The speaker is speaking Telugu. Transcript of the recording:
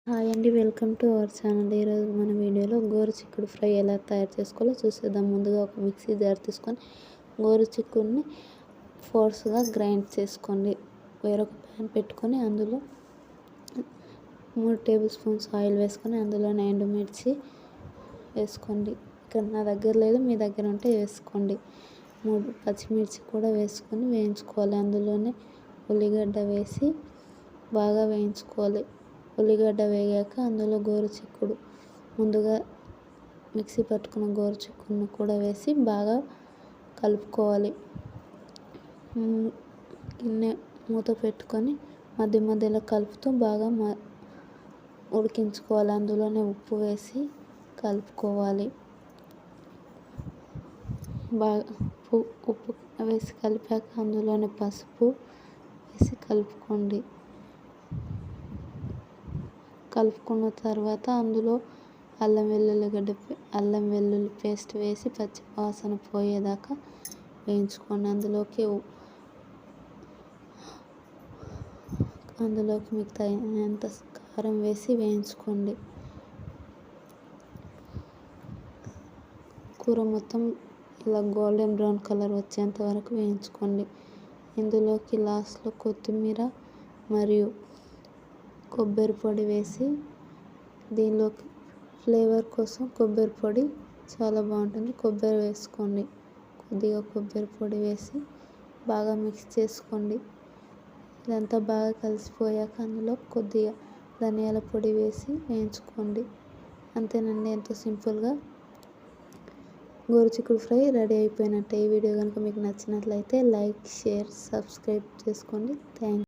హాయ్ అండి, వెల్కమ్ టు అవర్ ఛానల్. ఈరోజు మన వీడియోలో గోరుచిక్కుడు ఫ్రై ఎలా తయారు చేసుకోవాలో చూసేద్దాం. ముందుగా ఒక మిక్సీ జార్ తీసుకొని గోరుచిక్కుడిని ఫోర్స్గా గ్రైండ్ చేసుకోండి. వేరొక ప్యాన్ పెట్టుకొని అందులో 3 టేబుల్ స్పూన్స్ ఆయిల్ వేసుకొని అందులోనే ఎండుమిర్చి వేసుకోండి. ఇక్కడ నా దగ్గర లేదు, మీ దగ్గర ఉంటే వేసుకోండి. 3 పచ్చిమిర్చి కూడా వేసుకొని వేయించుకోవాలి. అందులోనే ఉల్లిగడ్డ వేసి బాగా వేయించుకోవాలి. ఉల్లిగడ్డ వేగాక అందులో గోరుచిక్కుడు ముందుగా మిక్సీ పట్టుకున్న గోరుచిక్కుడును కూడా వేసి బాగా కలుపుకోవాలి. గిన్నె మూత పెట్టుకొని మధ్య మధ్యలో కలుపుతూ బాగా ఉడికించుకోవాలి. అందులోనే ఉప్పు వేసి కలుపుకోవాలి. బాగా ఉప్పు వేసి కలిపాక అందులోనే పసుపు వేసి కలుపుకోండి. కలుపుకున్న తర్వాత అందులో అల్లం వెల్లుల్లి పేస్ట్ వేసి పచ్చి వాసన పోయేదాకా వేయించుకోండి. అందులోకి మీకు తగినంత కారం వేసి వేయించుకోండి. కూర మొత్తం ఇలా గోల్డెన్ బ్రౌన్ కలర్ వచ్చేంత వరకు వేయించుకోండి. ఇందులోకి లాస్ట్లో కొత్తిమీర మరియు కొబ్బరి పొడి వేసి, దీనిలోకి ఫ్లేవర్ కోసం కొబ్బరి పొడి చాలా బాగుంటుంది, కొబ్బరి వేసుకోండి. కొద్దిగా కొబ్బరి పొడి వేసి బాగా మిక్స్ చేసుకోండి. ఇదంతా బాగా కలిసిపోయాక అందులో కొద్దిగా ధనియాల పొడి వేసి వేయించుకోండి. అంతేనండి, ఎంతో సింపుల్గా గోరుచిక్కుడు ఫ్రై రెడీ అయిపోయినట్టే. ఈ వీడియో కనుక మీకు నచ్చినట్లయితే లైక్, షేర్, సబ్స్క్రైబ్ చేసుకోండి. Thank you.